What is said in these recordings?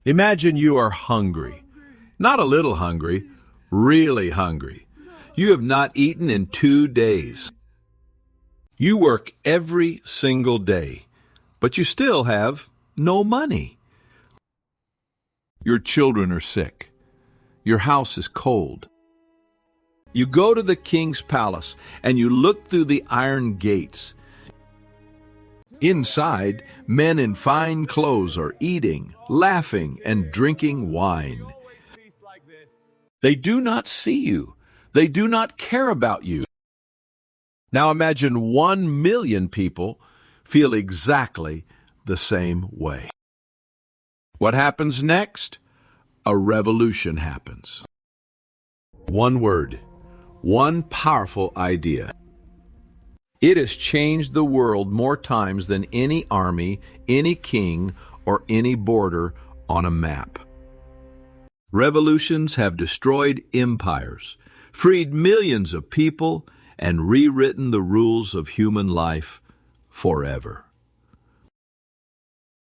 Imagine you are hungry. Not a little hungry, really hungry. You have not eaten in 2 days. You work every single day, but you still have no money. Your children are sick. Your house is cold. You go to the king's palace and you look through the iron gates. Inside, men in fine clothes are eating, laughing, and drinking wine. They do not see you. They do not care about you. Now imagine 1 million people feel exactly the same way. What happens next? A revolution happens. One word, one powerful idea. It has changed the world more times than any army, any king, or any border on a map. Revolutions have destroyed empires, freed millions of people, and rewritten the rules of human life forever.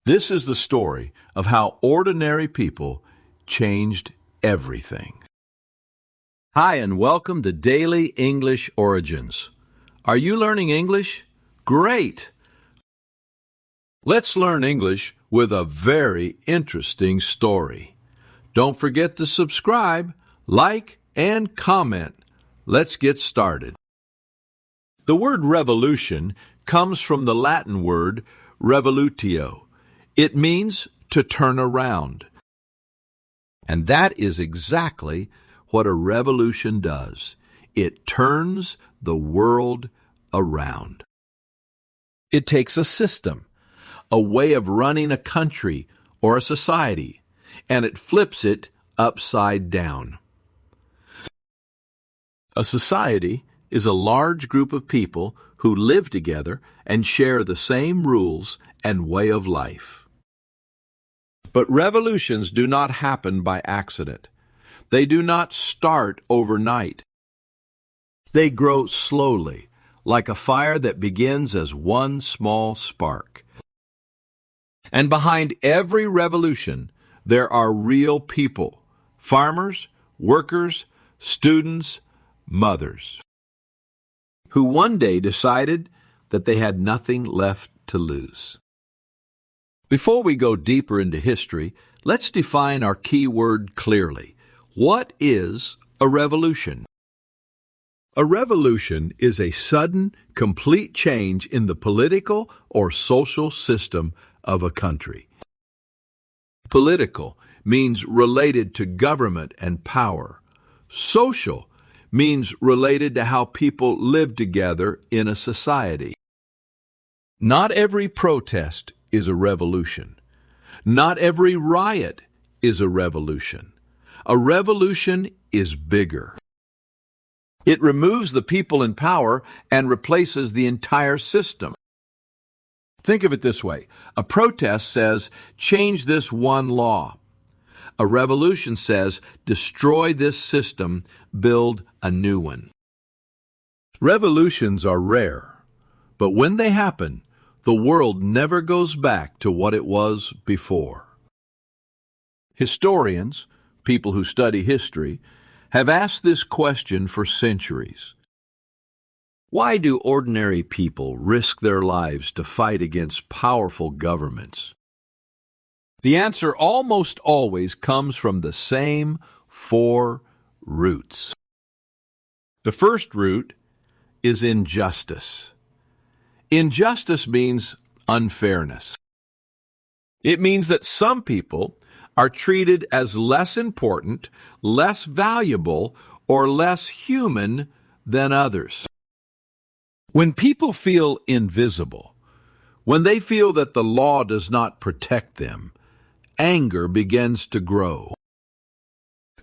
This is the story of how ordinary people changed everything. Hi, and welcome to Daily English Origins. Are you learning English? Great! Let's learn English with a very interesting story. Don't forget to subscribe, like, and comment. Let's get started. The word revolution comes from the Latin word revolutio. It means to turn around. And that is exactly what a revolution does. It turns the world around. It takes a system, a way of running a country or a society, and it flips it upside down. A society is a large group of people who live together and share the same rules and way of life. But revolutions do not happen by accident. They do not start overnight. They grow slowly, like a fire that begins as one small spark. And behind every revolution, there are real people, farmers, workers, students, mothers, who one day decided that they had nothing left to lose. Before we go deeper into history, let's define our key word clearly. What is a revolution? A revolution is a sudden, complete change in the political or social system of a country. Political means related to government and power. Social means related to how people live together in a society. Not every protest is a revolution. Not every riot is a revolution. A revolution is bigger. It removes the people in power and replaces the entire system. Think of it this way. A protest says, change this one law. A revolution says, destroy this system, build a new one. Revolutions are rare, but when they happen, the world never goes back to what it was before. Historians, people who study history, have asked this question for centuries. Why do ordinary people risk their lives to fight against powerful governments? The answer almost always comes from the same 4 roots. The first root is injustice. Injustice means unfairness. It means that some people are treated as less important, less valuable, or less human than others. When people feel invisible, when they feel that the law does not protect them, anger begins to grow.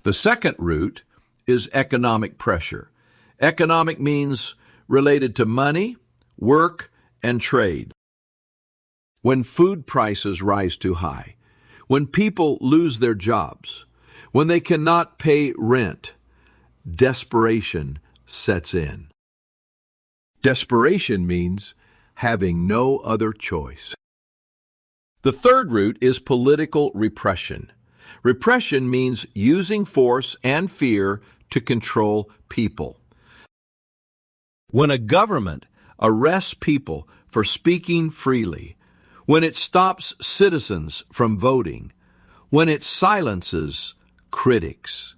The second root is economic pressure. Economic means related to money, work, and trade. When food prices rise too high, when people lose their jobs, when they cannot pay rent, desperation sets in. Desperation means having no other choice. The third root is political repression. Repression means using force and fear to control people. When a government arrests people for speaking freely, when it stops citizens from voting, when it silences critics,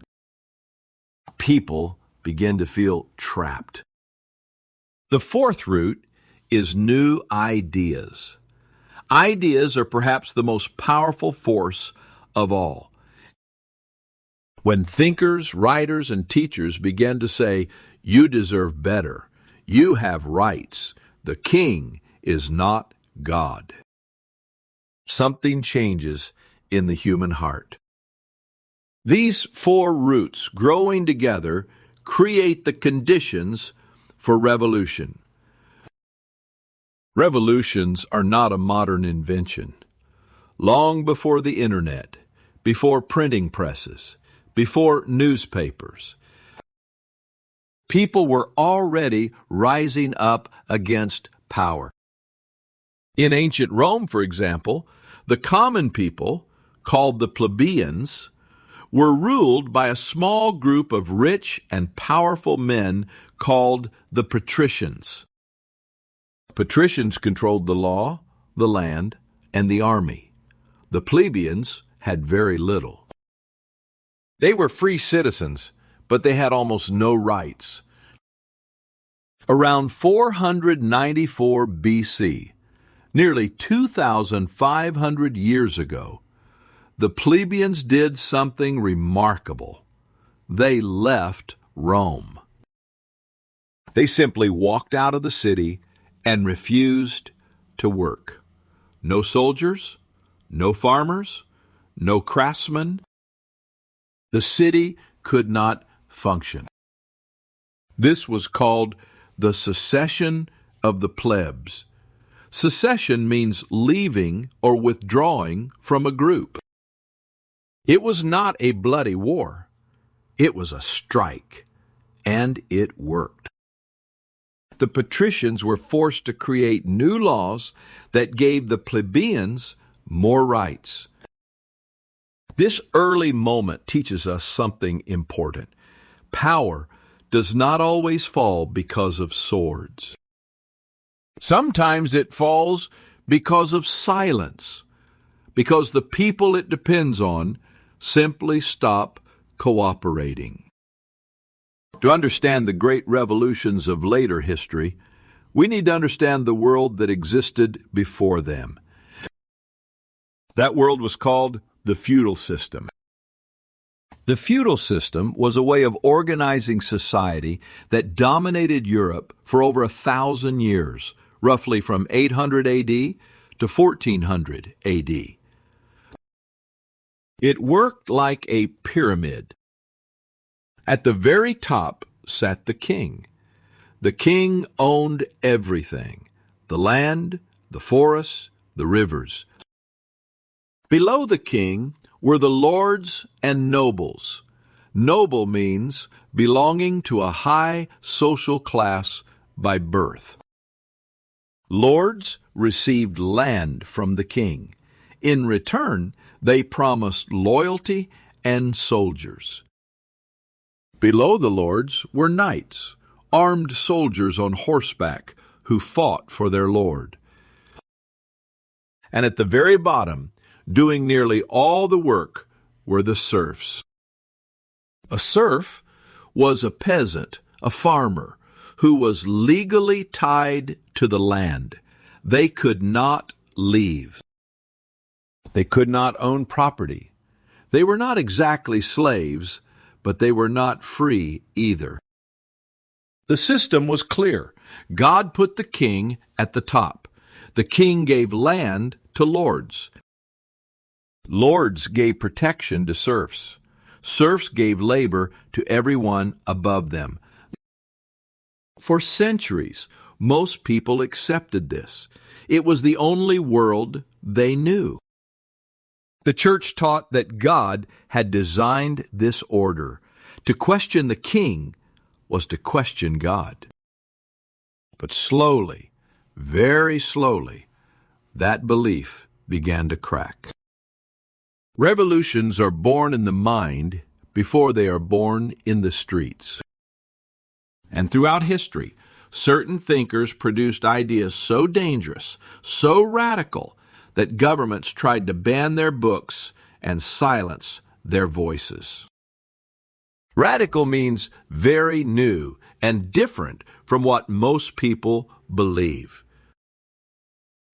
people begin to feel trapped. The fourth root is new ideas. Ideas are perhaps the most powerful force of all. When thinkers, writers, and teachers began to say, "You deserve better. You have rights. The king is not God," something changes in the human heart. These four roots growing together create the conditions for revolution. Revolutions are not a modern invention. Long before the internet, before printing presses, before newspapers, people were already rising up against power. In ancient Rome, for example, the common people, called the plebeians, were ruled by a small group of rich and powerful men called the patricians. Patricians controlled the law, the land, and the army. The plebeians had very little. They were free citizens, but they had almost no rights. Around 494 BC, nearly 2,500 years ago, the plebeians did something remarkable. They left Rome. They simply walked out of the city and refused to work. No soldiers, no farmers, no craftsmen. The city could not function. This was called the secession of the plebs. Secession means leaving or withdrawing from a group. It was not a bloody war. It was a strike, and it worked. The patricians were forced to create new laws that gave the plebeians more rights. This early moment teaches us something important. Power does not always fall because of swords. Sometimes it falls because of silence, because the people it depends on simply stop cooperating. To understand the great revolutions of later history, we need to understand the world that existed before them. That world was called the feudal system. The feudal system was a way of organizing society that dominated Europe for over 1,000 years, roughly from 800 AD to 1400 AD. It worked like a pyramid. At the very top sat the king. The king owned everything: the land, the forests, the rivers. Below the king were the lords and nobles. Noble means belonging to a high social class by birth. Lords received land from the king. In return, they promised loyalty and soldiers. Below the lords were knights, armed soldiers on horseback who fought for their lord. And at the very bottom, doing nearly all the work, were the serfs. A serf was a peasant, a farmer, who was legally tied to the land. They could not leave. They could not own property. They were not exactly slaves, but they were not free either. The system was clear. God put the king at the top. The king gave land to lords. Lords gave protection to serfs. Serfs gave labor to everyone above them. For centuries, most people accepted this. It was the only world they knew. The church taught that God had designed this order. To question the king was to question God. But slowly, very slowly, that belief began to crack. Revolutions are born in the mind before they are born in the streets. And throughout history, certain thinkers produced ideas so dangerous, so radical, that governments tried to ban their books and silence their voices. Radical means very new and different from what most people believe.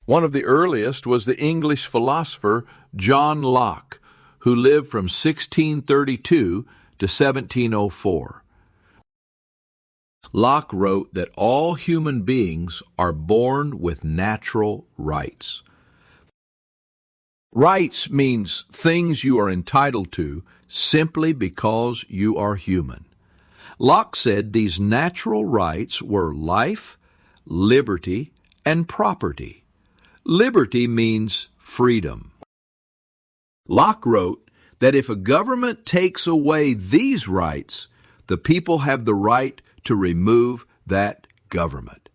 One of the earliest was the English philosopher John Locke, who lived from 1632 to 1704. Locke wrote that all human beings are born with natural rights. Rights means things you are entitled to simply because you are human. Locke said these natural rights were life, liberty, and property. Liberty means freedom. Locke wrote that if a government takes away these rights, the people have the right to remove that government.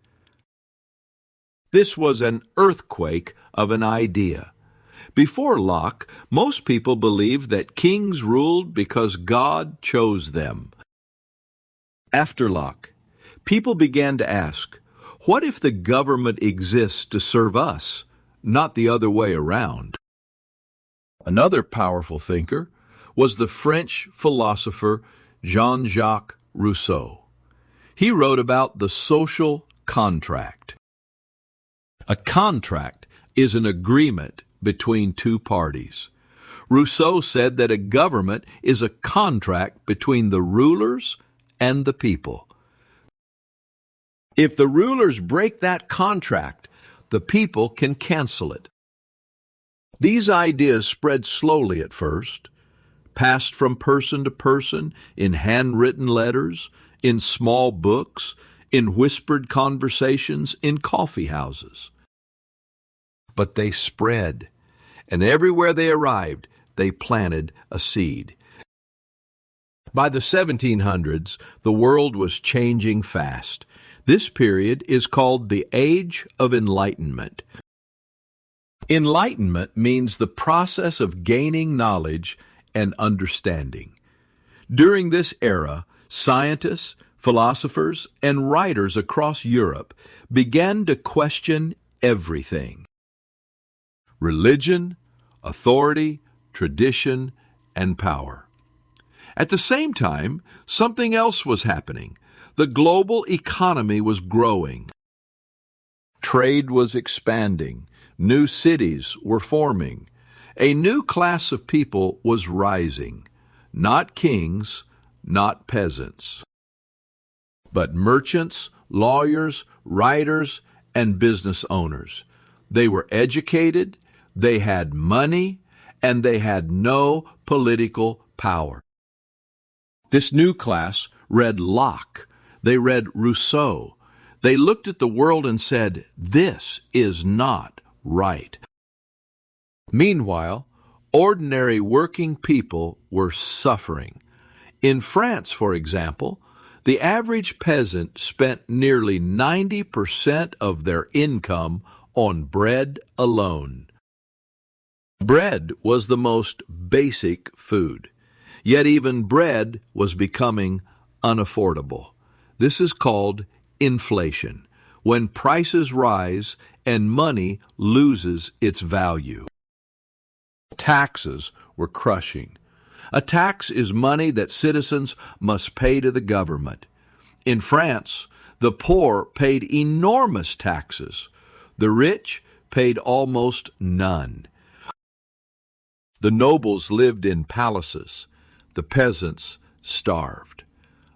This was an earthquake of an idea. Before Locke, most people believed that kings ruled because God chose them. After Locke, people began to ask, what if the government exists to serve us, not the other way around? Another powerful thinker was the French philosopher Jean-Jacques Rousseau. He wrote about the social contract. A contract is an agreement between two parties. Rousseau said that a government is a contract between the rulers and the people. If the rulers break that contract, the people can cancel it. These ideas spread slowly at first, passed from person to person in handwritten letters, in small books, in whispered conversations in coffee houses. But they spread, and everywhere they arrived, they planted a seed. By the 1700s, the world was changing fast. This period is called the Age of Enlightenment. Enlightenment means the process of gaining knowledge and understanding. During this era, scientists, philosophers, and writers across Europe began to question everything: religion, authority, tradition, and power. At the same time, something else was happening. The global economy was growing. Trade was expanding. New cities were forming. A new class of people was rising. Not kings, not peasants, but merchants, lawyers, writers, and business owners. They were educated, they had money, and they had no political power. This new class read Locke. They read Rousseau. They looked at the world and said, "This is not right." Meanwhile, ordinary working people were suffering. In France, for example, the average peasant spent nearly 90% of their income on bread alone. Bread was the most basic food, yet even bread was becoming unaffordable. This is called inflation, when prices rise and money loses its value. Taxes were crushing. A tax is money that citizens must pay to the government. In France, the poor paid enormous taxes. The rich paid almost none. The nobles lived in palaces. The peasants starved.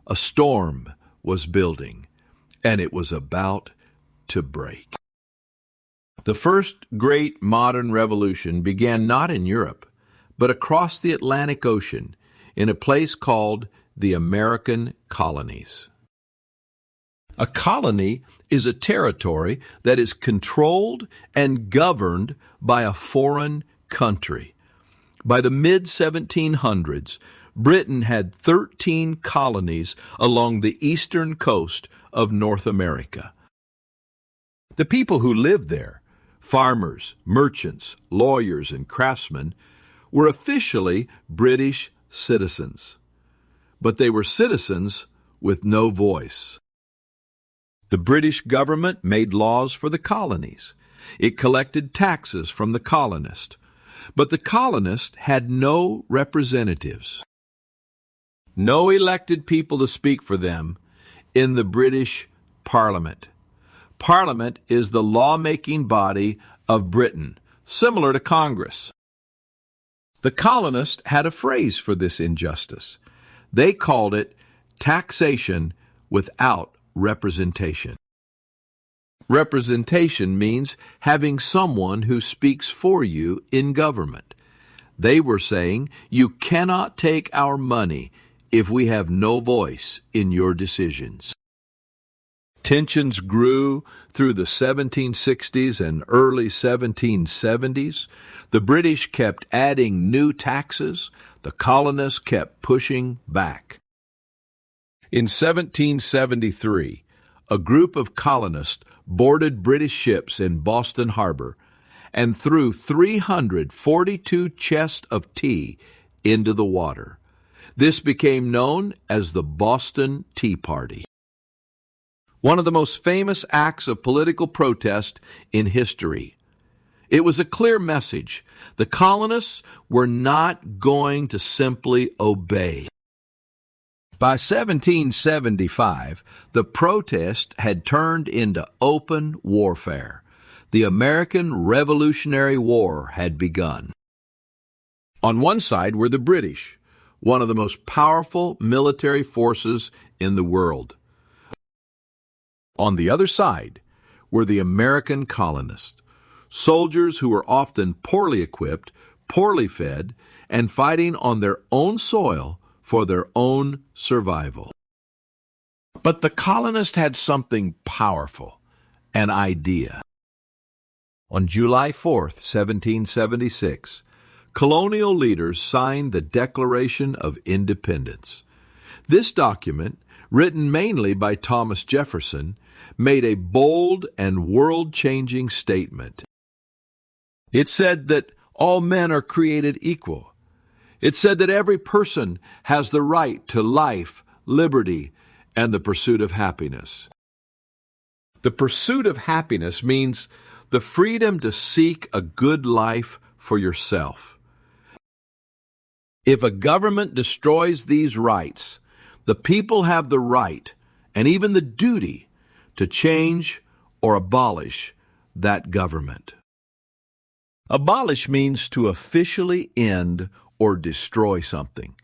A storm was building, and it was about to break. The first great modern revolution began not in Europe, but across the Atlantic Ocean in a place called the American colonies. A colony is a territory that is controlled and governed by a foreign country. By the mid-1700s, Britain had 13 colonies along the eastern coast of North America. The people who lived there, farmers, merchants, lawyers, and craftsmen, were officially British citizens, but they were citizens with no voice. The British government made laws for the colonies. It collected taxes from the colonists, but the colonists had no representatives, no elected people to speak for them in the British Parliament. Parliament is the lawmaking body of Britain, similar to Congress. The colonists had a phrase for this injustice. They called it taxation without representation. Representation means having someone who speaks for you in government. They were saying, you cannot take our money if we have no voice in your decisions. Tensions grew through the 1760s and early 1770s. The British kept adding new taxes. The colonists kept pushing back. In 1773, a group of colonists boarded British ships in Boston Harbor and threw 342 chests of tea into the water. This became known as the Boston Tea Party, one of the most famous acts of political protest in history. It was a clear message. The colonists were not going to simply obey. By 1775, the protest had turned into open warfare. The American Revolutionary War had begun. On one side were the British, one of the most powerful military forces in the world. On the other side were the American colonists, soldiers who were often poorly equipped, poorly fed, and fighting on their own soil for their own survival. But the colonists had something powerful, an idea. On July 4th, 1776, colonial leaders signed the Declaration of Independence. This document, written mainly by Thomas Jefferson, made a bold and world-changing statement. It said that all men are created equal. It said that every person has the right to life, liberty, and the pursuit of happiness. The pursuit of happiness means the freedom to seek a good life for yourself. If a government destroys these rights, the people have the right and even the duty to change or abolish that government. Abolish means to officially end or destroy something.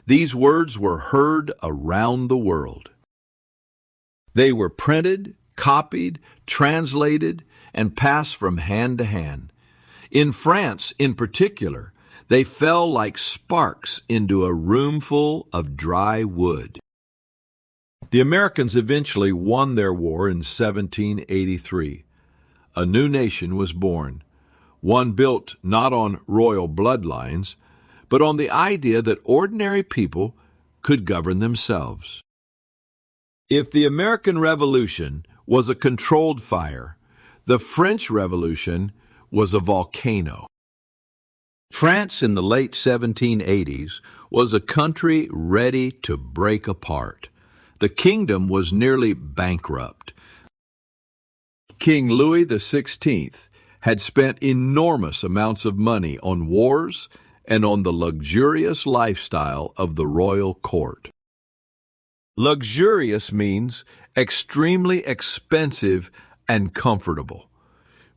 These words were heard around the world. They were printed, copied, translated, and passed from hand to hand. In France, in particular, they fell like sparks into a room full of dry wood. The Americans eventually won their war in 1783. A new nation was born, one built not on royal bloodlines, but on the idea that ordinary people could govern themselves. If the American Revolution was a controlled fire, the French Revolution was a volcano. France in the late 1780s was a country ready to break apart. The kingdom was nearly bankrupt. King Louis XVI had spent enormous amounts of money on wars and on the luxurious lifestyle of the royal court. Luxurious means extremely expensive and comfortable.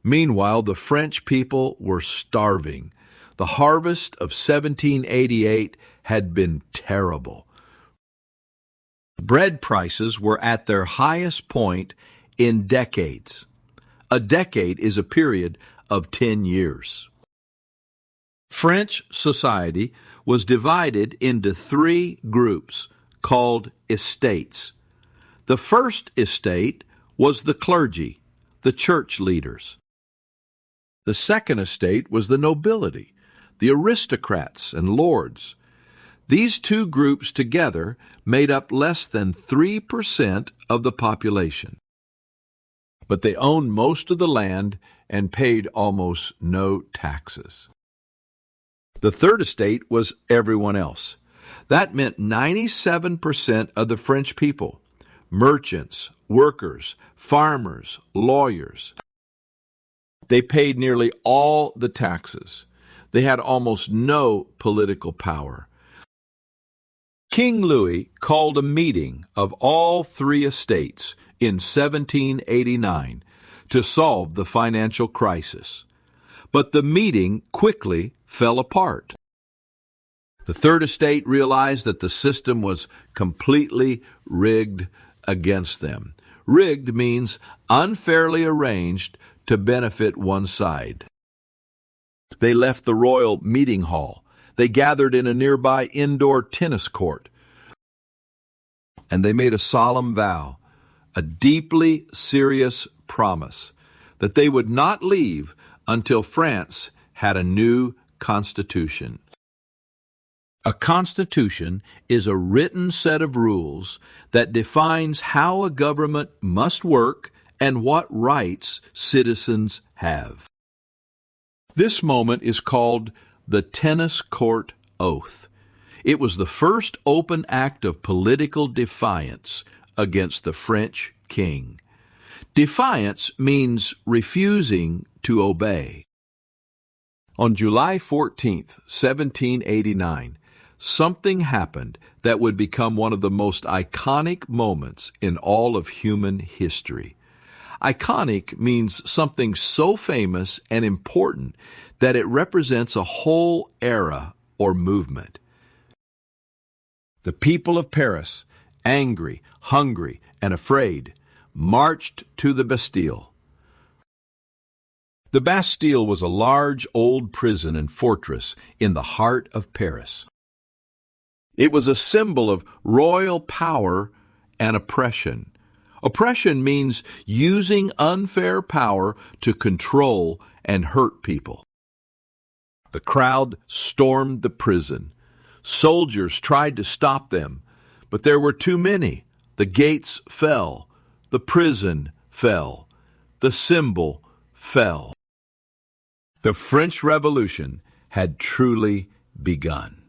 Meanwhile, the French people were starving. The harvest of 1788 had been terrible. Bread prices were at their highest point in decades. A decade is a period of 10 years. French society was divided into 3 groups called estates. The first estate was the clergy, the church leaders. The second estate was the nobility, the aristocrats and lords. These 2 groups together made up less than 3% of the population. But they owned most of the land and paid almost no taxes. The third estate was everyone else. That meant 97% of the French people, merchants, workers, farmers, lawyers. They paid nearly all the taxes. They had almost no political power. King Louis called a meeting of all three estates in 1789 to solve the financial crisis. But the meeting quickly fell apart. The third estate realized that the system was completely rigged against them. Rigged means unfairly arranged to benefit one side. They left the royal meeting hall. They gathered in a nearby indoor tennis court. And they made a solemn vow, a deeply serious promise, that they would not leave until France had a new constitution. A constitution is a written set of rules that defines how a government must work and what rights citizens have. This moment is called the tennis court oath. It was the first open act of political defiance against the French king. Defiance means refusing to obey. On July 14th, 1789, something happened that would become one of the most iconic moments in all of human history. Iconic means something so famous and important that it represents a whole era or movement. The people of Paris, angry, hungry, and afraid, marched to the Bastille. The Bastille was a large old prison and fortress in the heart of Paris. It was a symbol of royal power and oppression. Oppression means using unfair power to control and hurt people. The crowd stormed the prison. Soldiers tried to stop them, but there were too many. The gates fell. The prison fell. The symbol fell. The French Revolution had truly begun.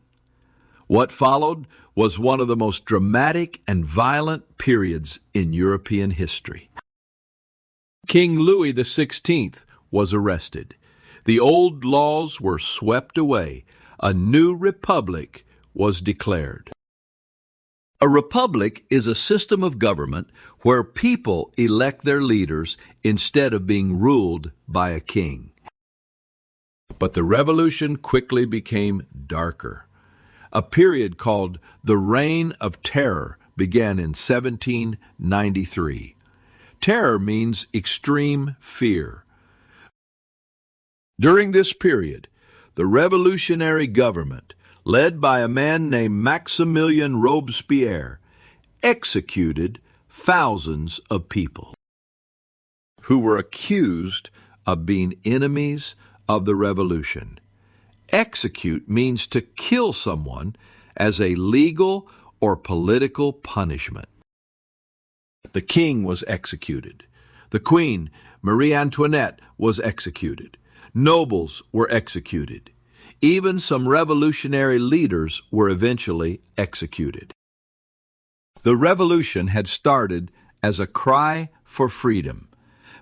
What followed was one of the most dramatic and violent periods in European history. King Louis XVI was arrested. The old laws were swept away. A new republic was declared. A republic is a system of government where people elect their leaders instead of being ruled by a king. But the revolution quickly became darker. A period called the Reign of Terror began in 1793. Terror means extreme fear. During this period, the revolutionary government, led by a man named Maximilien Robespierre, executed thousands of people who were accused of being enemies of the revolution. Execute means to kill someone as a legal or political punishment. The king was executed. The queen, Marie Antoinette, was executed. Nobles were executed. Even some revolutionary leaders were eventually executed. The revolution had started as a cry for freedom,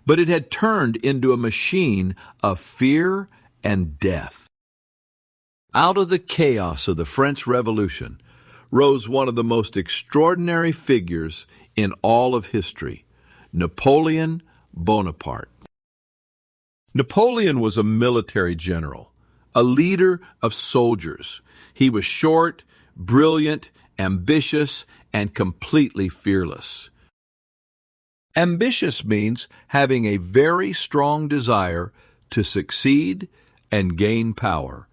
but it had turned into a machine of fear and death. Out of the chaos of the French Revolution rose one of the most extraordinary figures in all of history, Napoleon Bonaparte. Napoleon was a military general, a leader of soldiers. He was short, brilliant, ambitious, and completely fearless. Ambitious means having a very strong desire to succeed and gain power.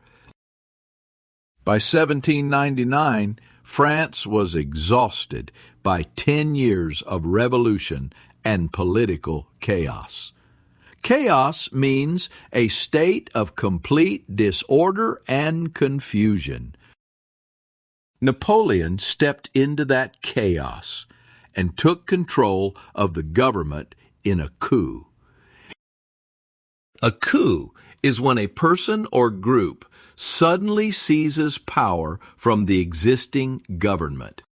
By 1799, France was exhausted by 10 years of revolution and political chaos. Chaos means a state of complete disorder and confusion. Napoleon stepped into that chaos and took control of the government in a coup. A coup is when a person or group suddenly seizes power from the existing government.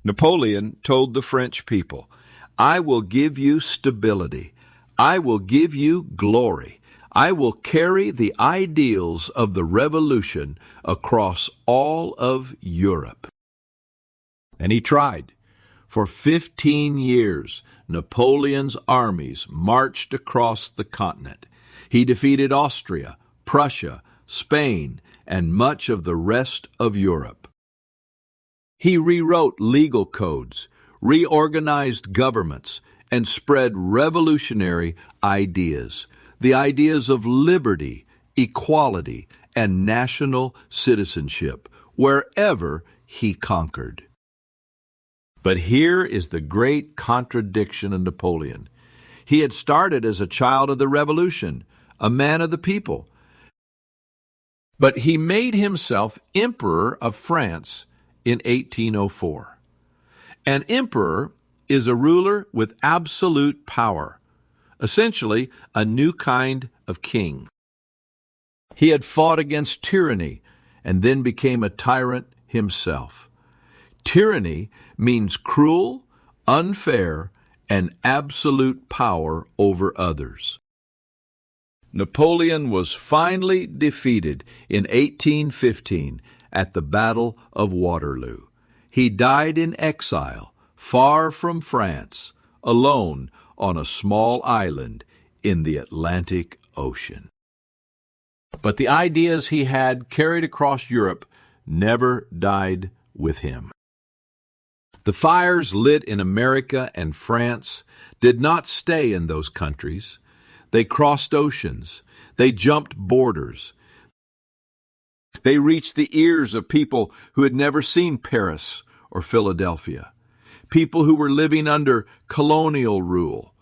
Napoleon told the French people, "I will give you stability. I will give you glory. I will carry the ideals of the revolution across all of Europe." And he tried. For 15 years, Napoleon's armies marched across the continent. He defeated Austria, Prussia, Spain, and much of the rest of Europe. He rewrote legal codes, reorganized governments, and spread revolutionary ideas, the ideas of liberty, equality, and national citizenship, wherever he conquered. But here is the great contradiction of Napoleon. He had started as a child of the revolution, a man of the people. But he made himself Emperor of France in 1804. An emperor is a ruler with absolute power, essentially a new kind of king. He had fought against tyranny and then became a tyrant himself. Tyranny means cruel, unfair, and absolute power over others. Napoleon was finally defeated in 1815 at the Battle of Waterloo. He died in exile, far from France, alone on a small island in the Atlantic Ocean. But the ideas he had carried across Europe never died with him. The fires lit in America and France did not stay in those countries. They crossed oceans. They jumped borders. They reached the ears of people who had never seen Paris or Philadelphia, people who were living under colonial rule,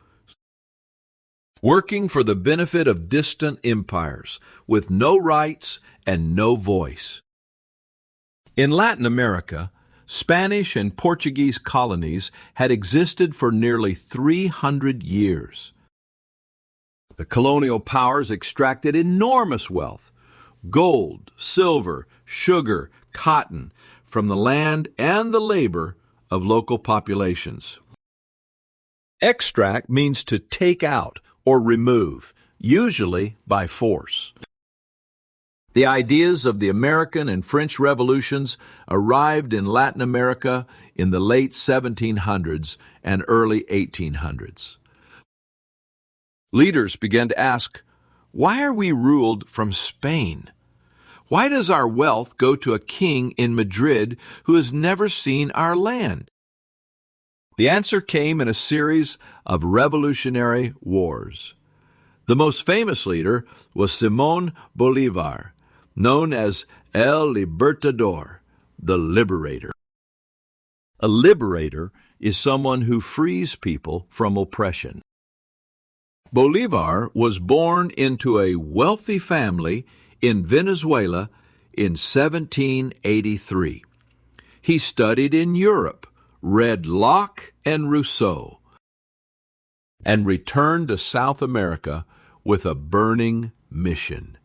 working for the benefit of distant empires with no rights and no voice. In Latin America, Spanish and Portuguese colonies had existed for nearly 300 years. The colonial powers extracted enormous wealth, gold, silver, sugar, cotton, from the land and the labor of local populations. Extract means to take out or remove, usually by force. The ideas of the American and French revolutions arrived in Latin America in the late 1700s and early 1800s. Leaders began to ask, why are we ruled from Spain? Why does our wealth go to a king in Madrid who has never seen our land? The answer came in a series of revolutionary wars. The most famous leader was Simón Bolívar, known as El Libertador, the Liberator. A liberator is someone who frees people from oppression. Bolívar was born into a wealthy family in Venezuela in 1783. He studied in Europe, read Locke and Rousseau, and returned to South America with a burning mission.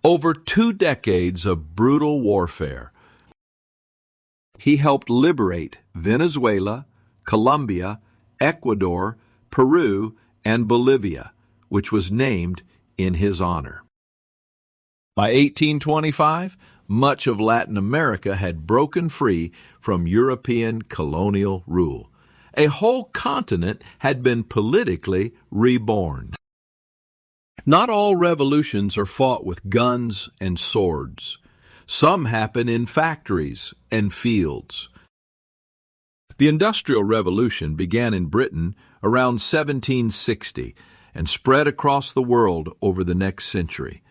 Over 2 decades of brutal warfare, he helped liberate Venezuela, Colombia, Ecuador, Peru, and Bolivia, which was named in his honor. By 1825, much of Latin America had broken free from European colonial rule. A whole continent had been politically reborn. Not all revolutions are fought with guns and swords. Some happen in factories and fields. The Industrial Revolution began in Britain around 1760 and spread across the world over the next century.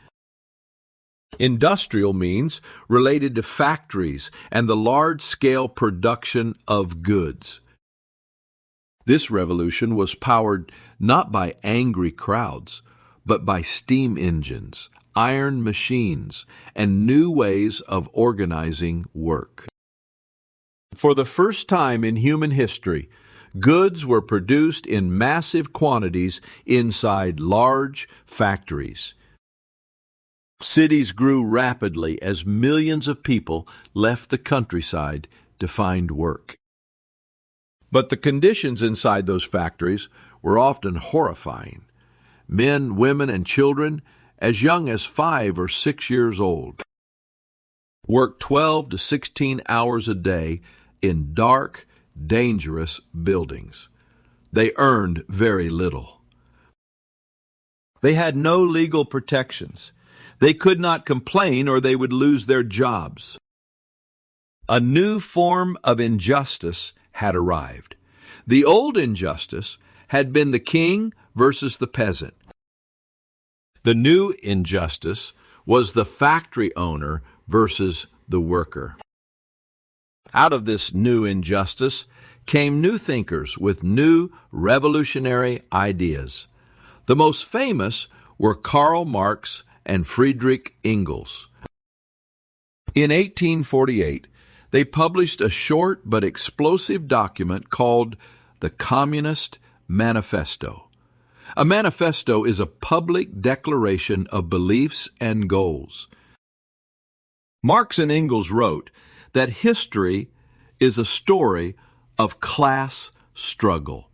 Industrial means related to factories and the large-scale production of goods. This revolution was powered not by angry crowds, but by steam engines, iron machines, and new ways of organizing work. For the first time in human history, goods were produced in massive quantities inside large factories. Cities grew rapidly as millions of people left the countryside to find work. But the conditions inside those factories were often horrifying. Men, women, and children, as young as 5 or 6 years old, worked 12 to 16 hours a day in dark, dangerous buildings. They earned very little. They had no legal protections. They could not complain or they would lose their jobs. A new form of injustice had arrived. The old injustice had been the king versus the peasant. The new injustice was the factory owner versus the worker. Out of this new injustice came new thinkers with new revolutionary ideas. The most famous were Karl Marx and Friedrich Engels. In 1848, they published a short but explosive document called the Communist Manifesto. A manifesto is a public declaration of beliefs and goals. Marx and Engels wrote that history is a story of class struggle.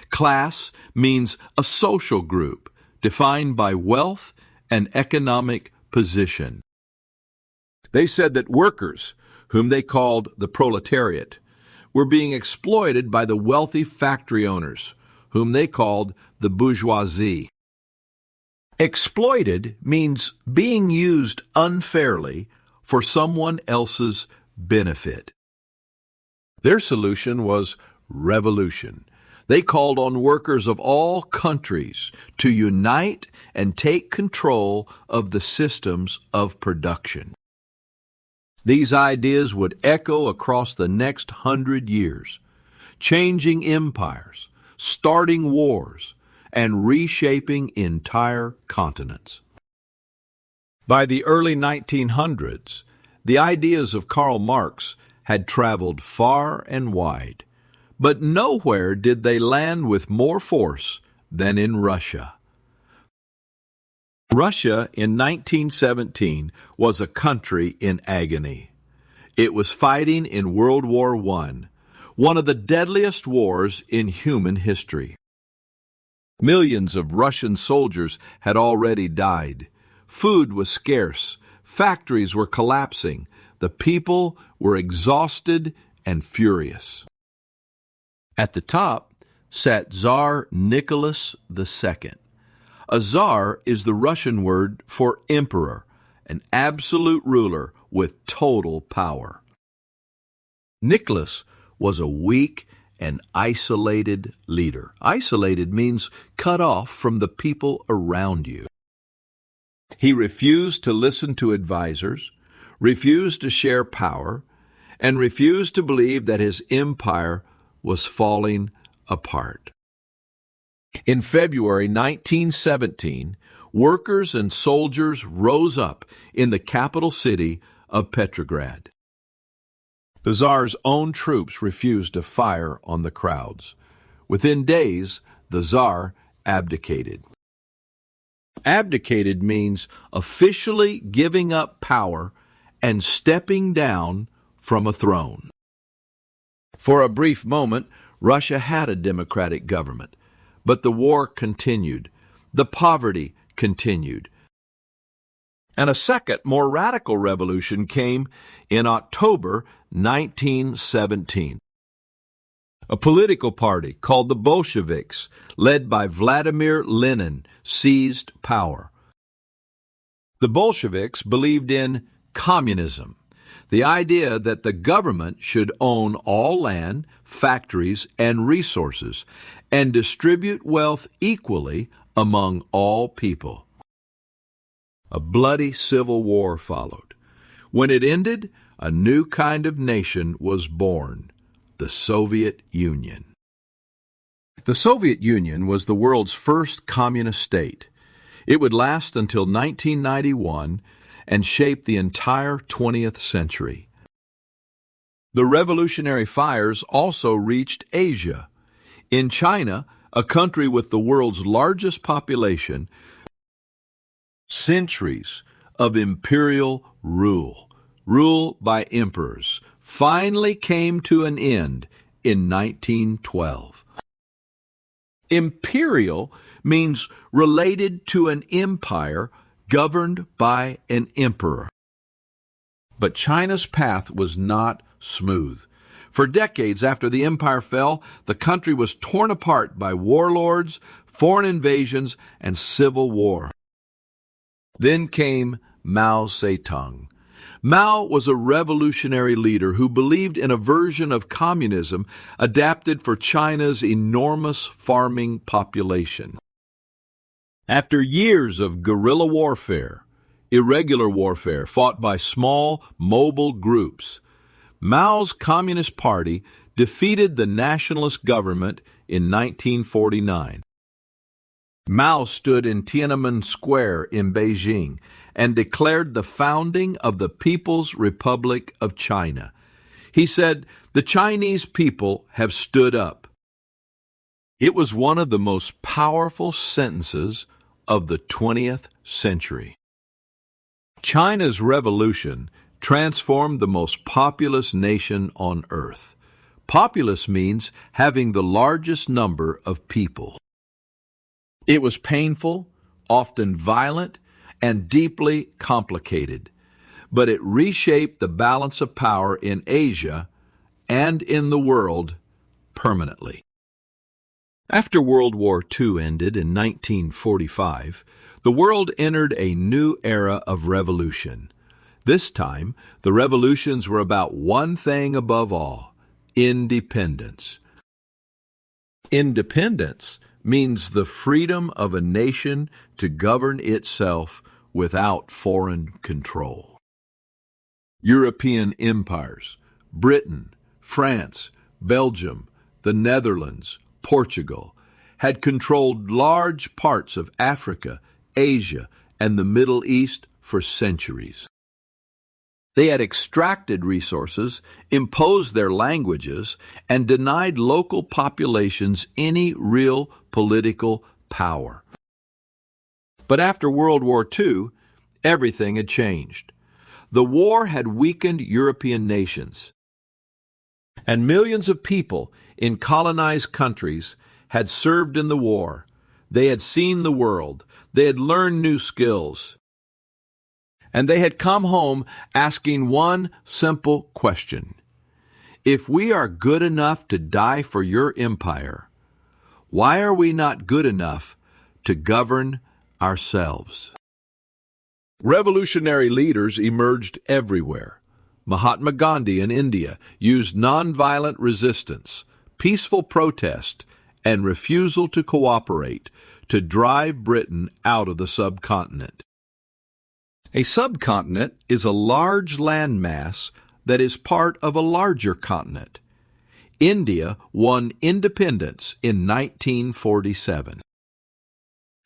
Class means a social group defined by wealth and economic position. They said that workers, whom they called the proletariat, were being exploited by the wealthy factory owners, whom they called the bourgeoisie. Exploited means being used unfairly for someone else's benefit. Their solution was revolution. They called on workers of all countries to unite and take control of the systems of production. These ideas would echo across the next 100 years, changing empires, starting wars, and reshaping entire continents. By the early 1900s, the ideas of Karl Marx had traveled far and wide, but nowhere did they land with more force than in Russia. Russia in 1917 was a country in agony. It was fighting in World War I, one of the deadliest wars in human history. Millions of Russian soldiers had already died. Food was scarce. Factories were collapsing. The people were exhausted and furious. At the top sat Tsar Nicholas II. A czar is the Russian word for emperor, an absolute ruler with total power. Nicholas was a weak and isolated leader. Isolated means cut off from the people around you. He refused to listen to advisors, refused to share power, and refused to believe that his empire was falling apart. In February 1917, workers and soldiers rose up in the capital city of Petrograd. The Tsar's own troops refused to fire on the crowds. Within days, the Tsar abdicated. Abdicated means officially giving up power and stepping down from a throne. For a brief moment, Russia had a democratic government, but the war continued. The poverty continued. And a second, more radical revolution came in October 1917. A political party called the Bolsheviks, led by Vladimir Lenin, seized power. The Bolsheviks believed in communism, the idea that the government should own all land, factories, and resources, and distribute wealth equally among all people. A bloody civil war followed. When it ended, a new kind of nation was born, the Soviet Union. The Soviet Union was the world's first communist state. It would last until 1991 and shape the entire 20th century. The revolutionary fires also reached Asia. In China, a country with the world's largest population, centuries of imperial rule, rule by emperors, finally came to an end in 1912. Imperial means related to an empire governed by an emperor. But China's path was not smooth. For decades after the empire fell, the country was torn apart by warlords, foreign invasions, and civil war. Then came Mao Zedong. Mao was a revolutionary leader who believed in a version of communism adapted for China's enormous farming population. After years of guerrilla warfare, irregular warfare fought by small, mobile groups, Mao's Communist Party defeated the nationalist government in 1949. Mao stood in Tiananmen Square in Beijing and declared the founding of the People's Republic of China. He said, "The Chinese people have stood up." It was one of the most powerful sentences of the 20th century. China's revolution transformed the most populous nation on earth. Populous means having the largest number of people. It was painful, often violent, and deeply complicated, but it reshaped the balance of power in Asia and in the world permanently. After World War II ended in 1945, the world entered a new era of revolution. This time, the revolutions were about one thing above all: independence. Independence means the freedom of a nation to govern itself without foreign control. European empires, Britain, France, Belgium, the Netherlands, Portugal, had controlled large parts of Africa, Asia, and the Middle East for centuries. They had extracted resources, imposed their languages, and denied local populations any real political power. But after World War II, everything had changed. The war had weakened European nations, and millions of people in colonized countries had served in the war. They had seen the world. They had learned new skills. And they had come home asking one simple question: if we are good enough to die for your empire, why are we not good enough to govern ourselves? Revolutionary leaders emerged everywhere. Mahatma Gandhi in India used nonviolent resistance, peaceful protest, and refusal to cooperate to drive Britain out of the subcontinent. A subcontinent is a large landmass that is part of a larger continent. India won independence in 1947.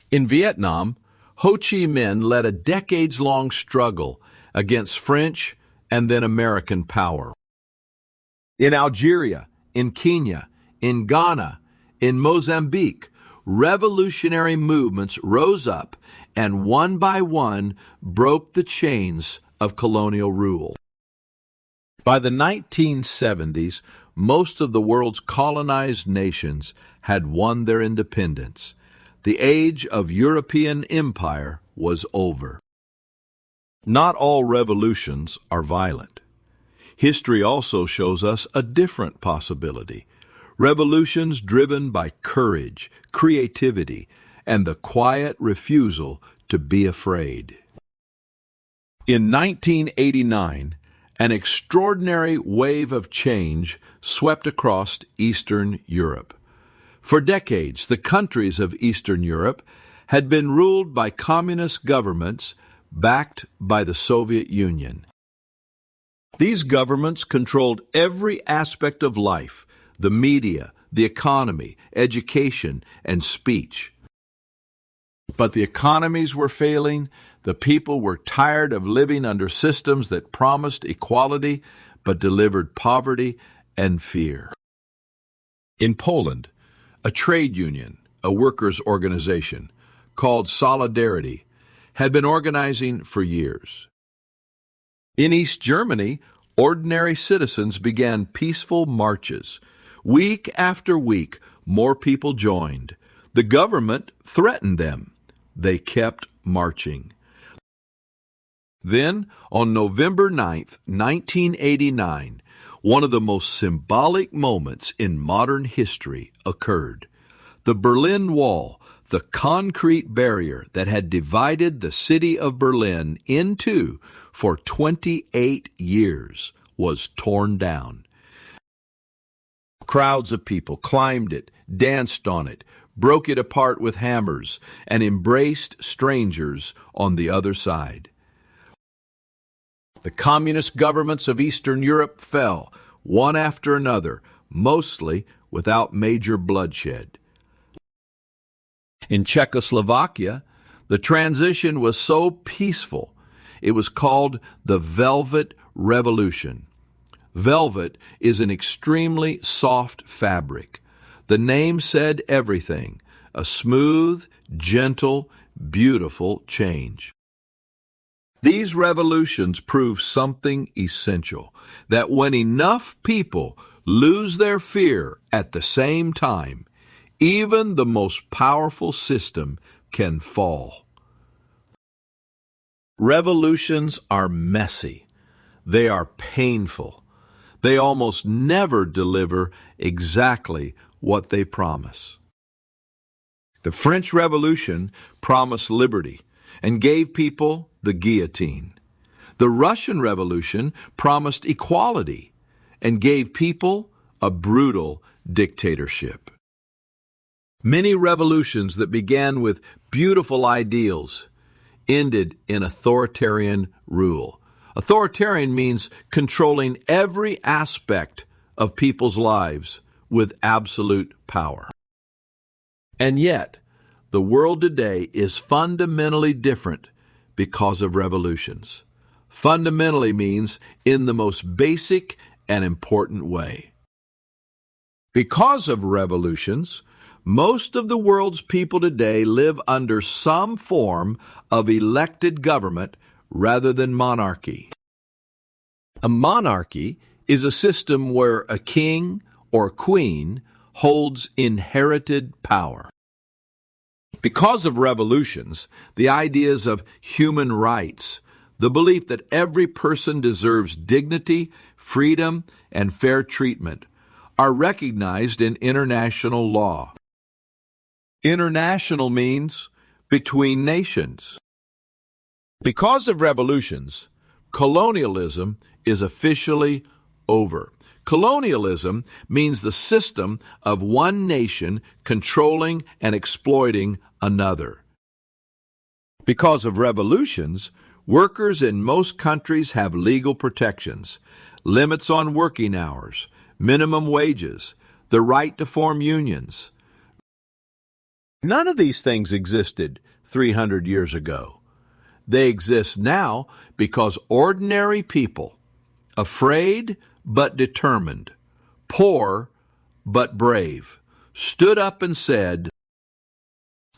In Vietnam, Ho Chi Minh led a decades-long struggle against French and then American power. In Algeria, in Kenya, in Ghana, in Mozambique, revolutionary movements rose up and one by one broke the chains of colonial rule. By the 1970s, most of the world's colonized nations had won their independence. The age of European empire was over. Not all revolutions are violent. History also shows us a different possibility: revolutions driven by courage, creativity, and the quiet refusal to be afraid. In 1989, an extraordinary wave of change swept across Eastern Europe. For decades, the countries of Eastern Europe had been ruled by communist governments backed by the Soviet Union. These governments controlled every aspect of life: the media, the economy, education, and speech. But the economies were failing. The people were tired of living under systems that promised equality but delivered poverty and fear. In Poland, a trade union, a workers' organization called Solidarity, had been organizing for years. In East Germany, ordinary citizens began peaceful marches. Week after week, more people joined. The government threatened them. They kept marching. Then, on November 9th, 1989, one of the most symbolic moments in modern history occurred. The Berlin Wall, the concrete barrier that had divided the city of Berlin in two for 28 years, was torn down. Crowds of people climbed it, danced on it, broke it apart with hammers, and embraced strangers on the other side. The communist governments of Eastern Europe fell, one after another, mostly without major bloodshed. In Czechoslovakia, the transition was so peaceful, it was called the Velvet Revolution. Velvet is an extremely soft fabric. The name said everything, a smooth, gentle, beautiful change. These revolutions prove something essential, that when enough people lose their fear at the same time, even the most powerful system can fall. Revolutions are messy. They are painful. They almost never deliver exactly what they promise. The French Revolution promised liberty and gave people the guillotine. The Russian Revolution promised equality and gave people a brutal dictatorship. Many revolutions that began with beautiful ideals ended in authoritarian rule. Authoritarian means controlling every aspect of people's lives with absolute power. And yet, the world today is fundamentally different because of revolutions. Fundamentally means in the most basic and important way. Because of revolutions, most of the world's people today live under some form of elected government rather than monarchy. A monarchy is a system where a king or queen holds inherited power. Because of revolutions, the ideas of human rights, the belief that every person deserves dignity, freedom, and fair treatment, are recognized in international law. International means between nations. Because of revolutions, colonialism is officially over. Colonialism means the system of one nation controlling and exploiting another. Because of revolutions, workers in most countries have legal protections, limits on working hours, minimum wages, the right to form unions. None of these things existed 300 years ago. They exist now because ordinary people, afraid but determined, poor but brave, stood up and said,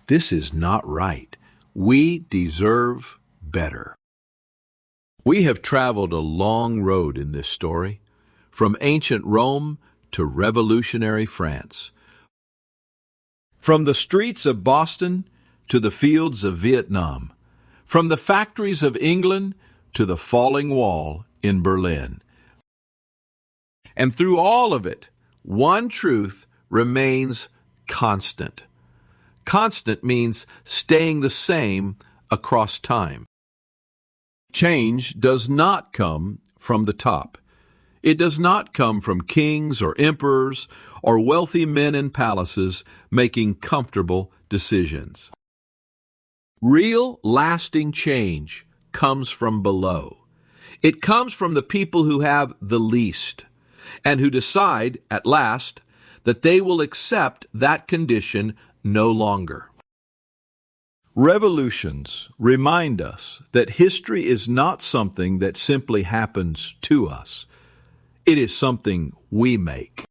"This is not right. We deserve better." We have traveled a long road in this story, from ancient Rome to revolutionary France. From the streets of Boston to the fields of Vietnam, from the factories of England to the falling wall in Berlin. And through all of it, one truth remains constant. Constant means staying the same across time. Change does not come from the top. It does not come from kings or emperors or wealthy men in palaces making comfortable decisions. Real, lasting change comes from below. It comes from the people who have the least and who decide, at last, that they will accept that condition no longer. Revolutions remind us that history is not something that simply happens to us. It is something we make.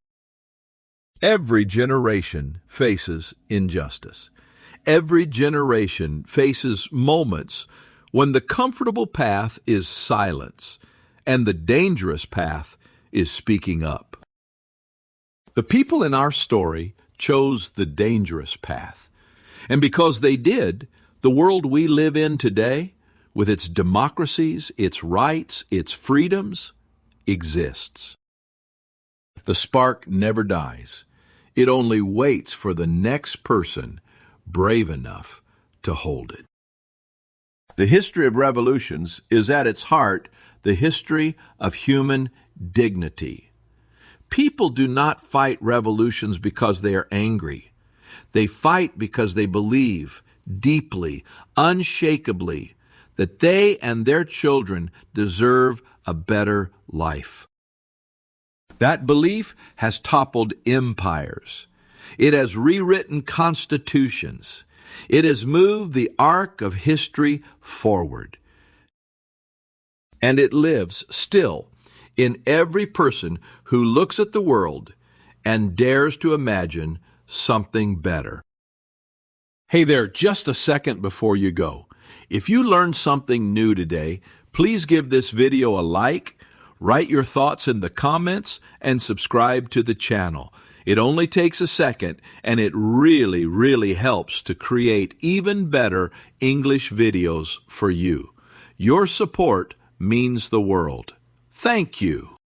Every generation faces injustice. Every generation faces moments when the comfortable path is silence and the dangerous path is speaking up. The people in our story chose the dangerous path. And because they did, the world we live in today, with its democracies, its rights, its freedoms, exists. The spark never dies. It only waits for the next person brave enough to hold it. The history of revolutions is at its heart the history of human dignity. People do not fight revolutions because they are angry. They fight because they believe deeply, unshakably, that they and their children deserve a better life. That belief has toppled empires. It has rewritten constitutions. It has moved the arc of history forward. And it lives still in every person who looks at the world and dares to imagine something better. Hey there, just a second before you go. If you learned something new today, please give this video a like, write your thoughts in the comments, and subscribe to the channel. It only takes a second, and it really helps to create even better English videos for you. Your support means the world. Thank you.